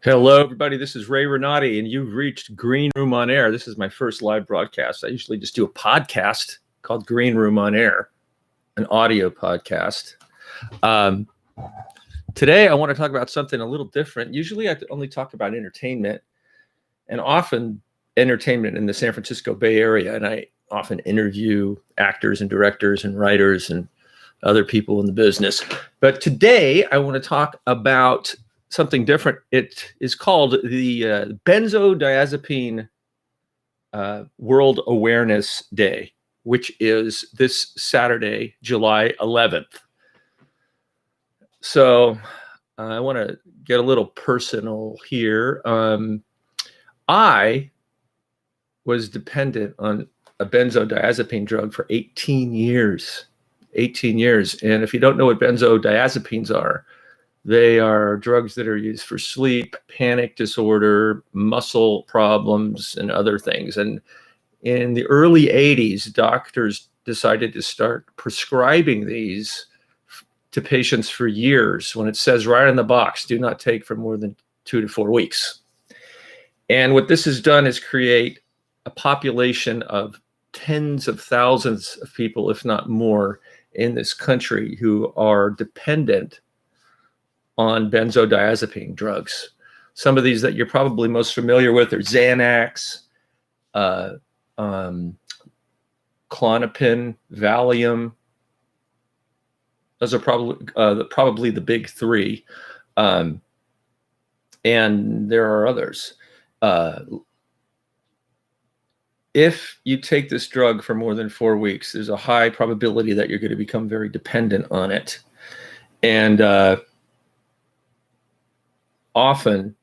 Hello, everybody. This is Ray Renati, and you've reached Green Room on Air. This is my first live broadcast. I usually just do a podcast called Green Room on Air, an audio podcast. Today, I want to talk about something a little different. Usually, I only talk about entertainment, and often entertainment in the San Francisco Bay Area. And I often interview actors and directors and writers and other people in the business. But today, I want to talk about something different. It is called the Benzodiazepine World Awareness Day, which is this Saturday, July 11th. So I want to get a little personal here. I was dependent on a benzodiazepine drug for 18 years. 18 years. And if you don't know what benzodiazepines are, they are drugs that are used for sleep, panic disorder, muscle problems, and other things. And in the early 80s, doctors decided to start prescribing these to patients for years when it says right on the box, do not take for more than 2 to 4 weeks. And what this has done is create a population of tens of thousands of people, if not more, in this country who are dependent on benzodiazepine drugs. Some of these that you're probably most familiar with are Xanax, Klonopin, Valium. Those are probably the big three, and there are others. If you take this drug for more than 4 weeks, there's a high probability that you're going to become very dependent on it, and often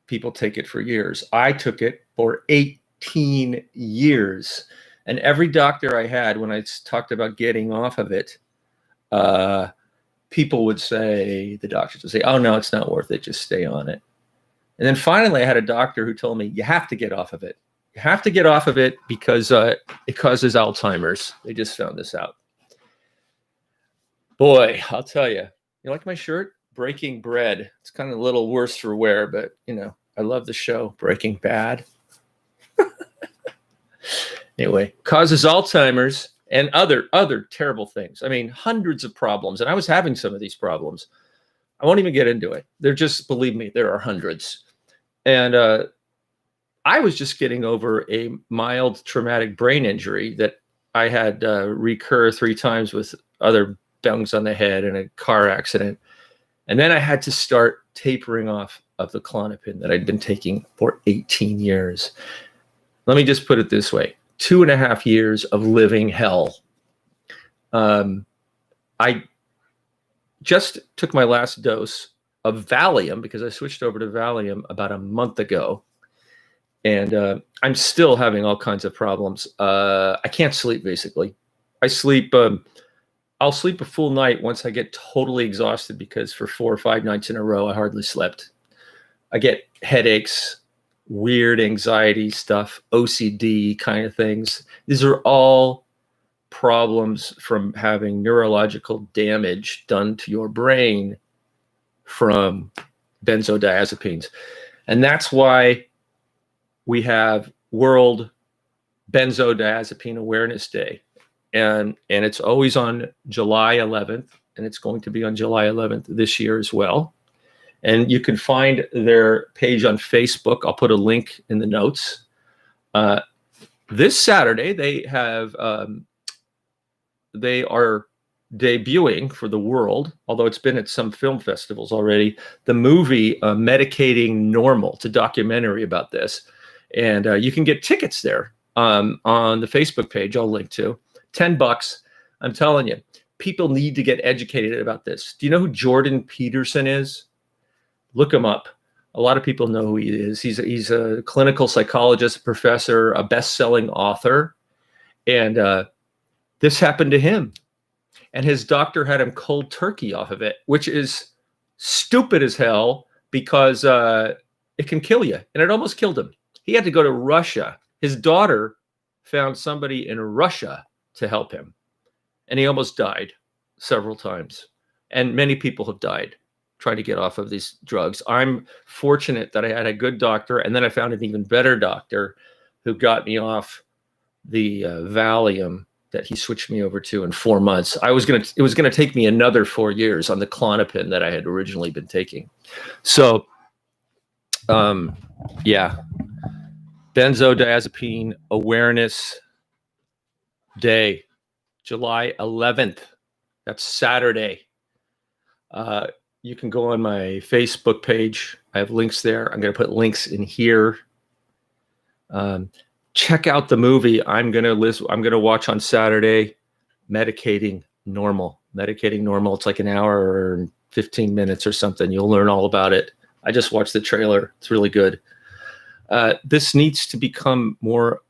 people take it for years. I took it for 18 years. And every doctor I had, when I talked about getting off of it, people would say, the doctors would say, oh, no, it's not worth it. Just stay on it. And then finally, I had a doctor who told me, you have to get off of it. You have to get off of it because it causes Alzheimer's. They just found this out. Boy, I'll tell you, you like my shirt? Breaking Bread. It's kind of a little worse for wear, but I love the show Breaking Bad. Anyway, causes Alzheimer's and other terrible things. I mean, hundreds of problems, and I was having some of these problems. I won't even get into it. They're just, believe me, there are hundreds. And I was just getting over a mild traumatic brain injury that I had recur 3 times with other bangs on the head in a car accident. And then I had to start tapering off of the Klonopin that I'd been taking for 18 years. Let me just put it this way. 2.5 years of living hell. I just took my last dose of Valium because I switched over to Valium about a month ago. And I'm still having all kinds of problems. I can't sleep, basically. I'll sleep a full night once I get totally exhausted because for 4 or 5 nights in a row, I hardly slept. I get headaches, weird anxiety stuff, OCD kind of things. These are all problems from having neurological damage done to your brain from benzodiazepines. And that's why we have World Benzodiazepine Awareness Day. And it's always on July 11th, and it's going to be on July 11th this year as well. And you can find their page on Facebook. I'll put a link in the notes. This Saturday, they are debuting for the world, although it's been at some film festivals already, the movie Medicating Normal. It's a documentary about this. And you can get tickets there on the Facebook page I'll link to. $10. I'm telling you, people need to get educated about this. Do you know who Jordan Peterson is? Look him up. A lot of people know who he is. He's a clinical psychologist, professor, a best-selling author. And this happened to him. And his doctor had him cold turkey off of it, which is stupid as hell because it can kill you. And it almost killed him. He had to go to Russia. His daughter found somebody in Russia to help him. And he almost died several times. And many people have died trying to get off of these drugs. I'm fortunate that I had a good doctor, and then I found an even better doctor who got me off the Valium that he switched me over to in 4 months. It was gonna take me another 4 years on the Klonopin that I had originally been taking. So, yeah, Benzodiazepine Awareness Day, July 11th. That's Saturday. You can go on my Facebook page. I have links there. I'm going to put links in here. Check out the movie I'm going to watch on Saturday, Medicating Normal. Medicating Normal. It's like an hour and 15 minutes or something. You'll learn all about it. I just watched the trailer. It's really good. This needs to become more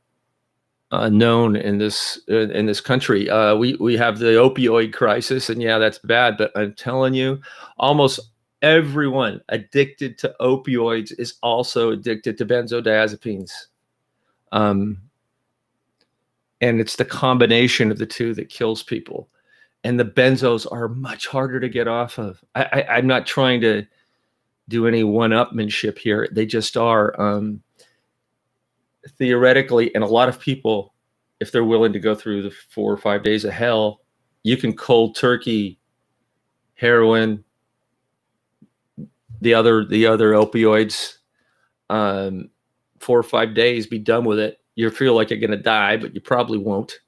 known in this country. We have the opioid crisis, and yeah, that's bad. But I'm telling you, almost everyone addicted to opioids is also addicted to benzodiazepines. And it's the combination of the two that kills people. And the benzos are much harder to get off of. I'm not trying to do any one-upmanship here. They just are. Theoretically, and a lot of people, if they're willing to go through the 4 or 5 days of hell, you can cold turkey heroin, the other opioids, 4 or 5 days, be done with it. You feel like you're going to die, but you probably won't.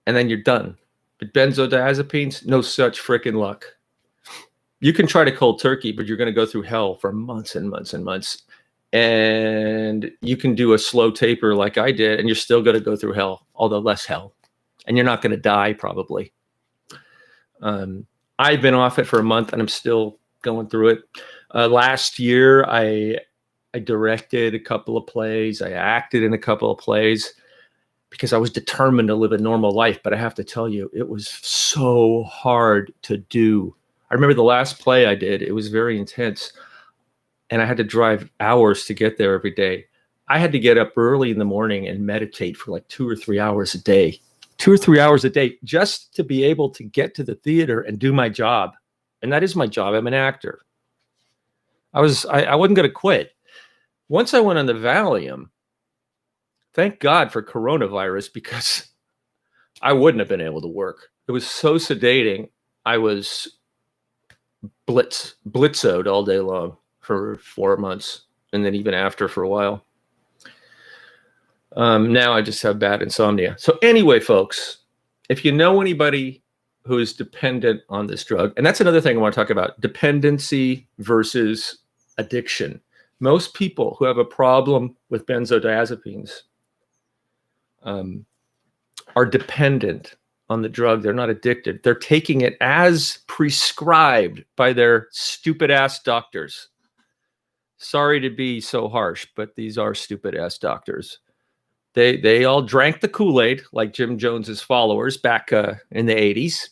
And then you're done. But benzodiazepines, no such freaking luck. You can try to cold turkey, but you're going to go through hell for months and months and months. And you can do a slow taper like I did, and you're still going to go through hell, although less hell. And you're not going to die, probably. I've been off it for a month, and I'm still going through it. Last year, I directed a couple of plays. I acted in a couple of plays because I was determined to live a normal life. But I have to tell you, it was so hard to do. I remember the last play I did. It was very intense. And I had to drive hours to get there every day. I had to get up early in the morning and meditate for like 2 or 3 hours a day. 2 or 3 hours a day just to be able to get to the theater and do my job. And that is my job. I'm an actor. I wasn't going to quit. Once I went on the Valium, thank God for coronavirus, because I wouldn't have been able to work. It was so sedating. I was blitzoed all day long for 4 months, and then even after for a while. Now I just have bad insomnia. So anyway, folks, if you know anybody who is dependent on this drug, and that's another thing I want to talk about, dependency versus addiction. Most people who have a problem with benzodiazepines are dependent on the drug. They're not addicted. They're taking it as prescribed by their stupid ass doctors. Sorry to be so harsh, but these are stupid ass doctors. They all drank the Kool-Aid like Jim Jones's followers back in the 80s.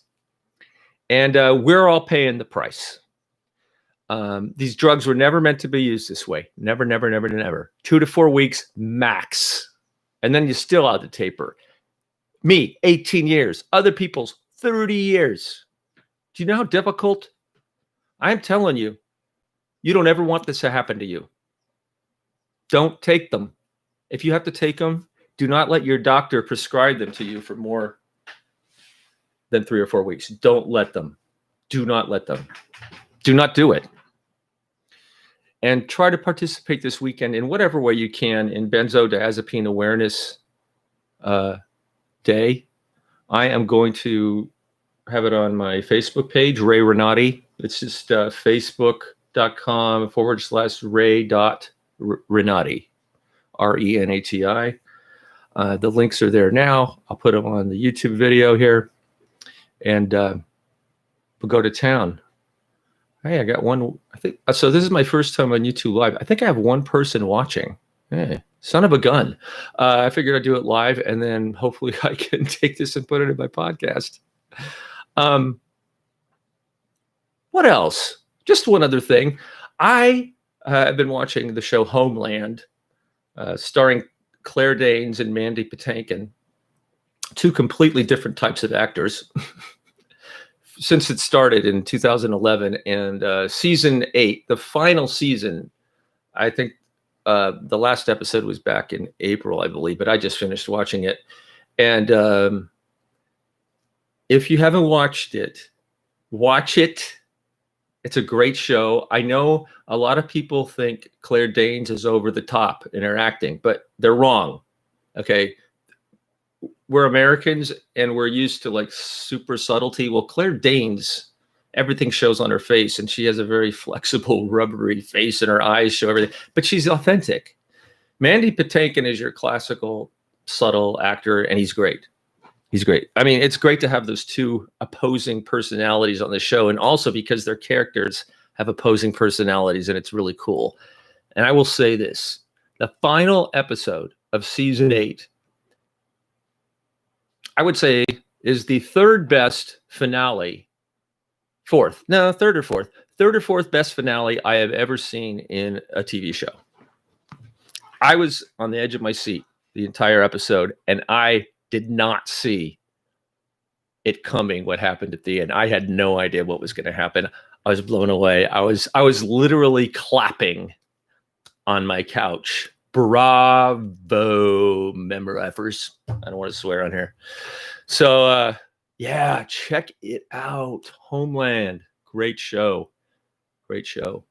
And we're all paying the price. These drugs were never meant to be used this way. Never, never, never, never. 2 to 4 weeks max. And then you're still out the taper. Me, 18 years. Other people's 30 years. Do you know how difficult? I'm telling you, you don't ever want this to happen to you. Don't take them. If you have to take them, do not let your doctor prescribe them to you for more than 3 or 4 weeks. Don't let them. Do not let them. Do not do it. And try to participate this weekend in whatever way you can in Benzodiazepine Awareness Day. I am going to have it on my Facebook page, Ray Renati. It's just facebook.com/Ray.Renati, Renati. The links are there now. I'll put them on the YouTube video here. And we'll go to town. Hey, I got one. I think so. This is my first time on YouTube Live. I think I have one person watching. Hey, son of a gun. I figured I'd do it live, and then hopefully I can take this and put it in my podcast. What else? Just one other thing. I have been watching the show Homeland, starring Claire Danes and Mandy Patinkin, two completely different types of actors. since it started in 2011, and season 8, the final season, I think the last episode was back in April, I believe, but I just finished watching it. And if you haven't watched it, watch it. It's a great show. I know a lot of people think Claire Danes is over the top in her acting, but they're wrong. Okay. We're Americans and we're used to like super subtlety. Well, Claire Danes, everything shows on her face, and she has a very flexible, rubbery face, and her eyes show everything, but she's authentic. Mandy Patinkin is your classical, subtle actor, and he's great. He's great. I mean, it's great to have those two opposing personalities on the show, and also because their characters have opposing personalities, and it's really cool. And I will say this, the final episode of season 8, I would say, is the third best finale, third or fourth best finale I have ever seen in a TV show. I was on the edge of my seat the entire episode, and I did not see it coming, what happened at the end. I had no idea what was going to happen. I was blown away. I was literally clapping on my couch. Bravo, memorifers. I don't want to swear on here. So, yeah, check it out. Homeland. Great show. Great show.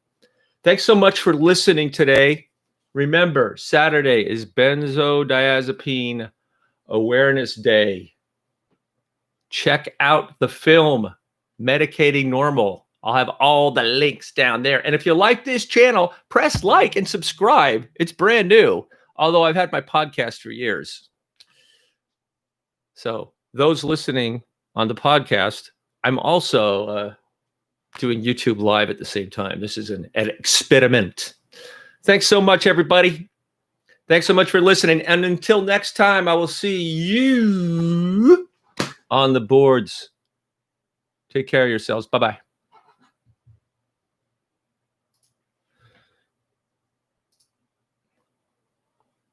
Thanks so much for listening today. Remember, Saturday is Benzodiazepine Awareness Day. Check out the film Medicating Normal. I'll have all the links down there. And if you like this channel, press like and subscribe. It's brand new, although I've had my podcast for years. So those listening on the podcast, I'm also doing YouTube Live at the same time. This is an experiment. Thanks so much, everybody. Thanks so much for listening. And until next time, I will see you on the boards. Take care of yourselves. Bye-bye.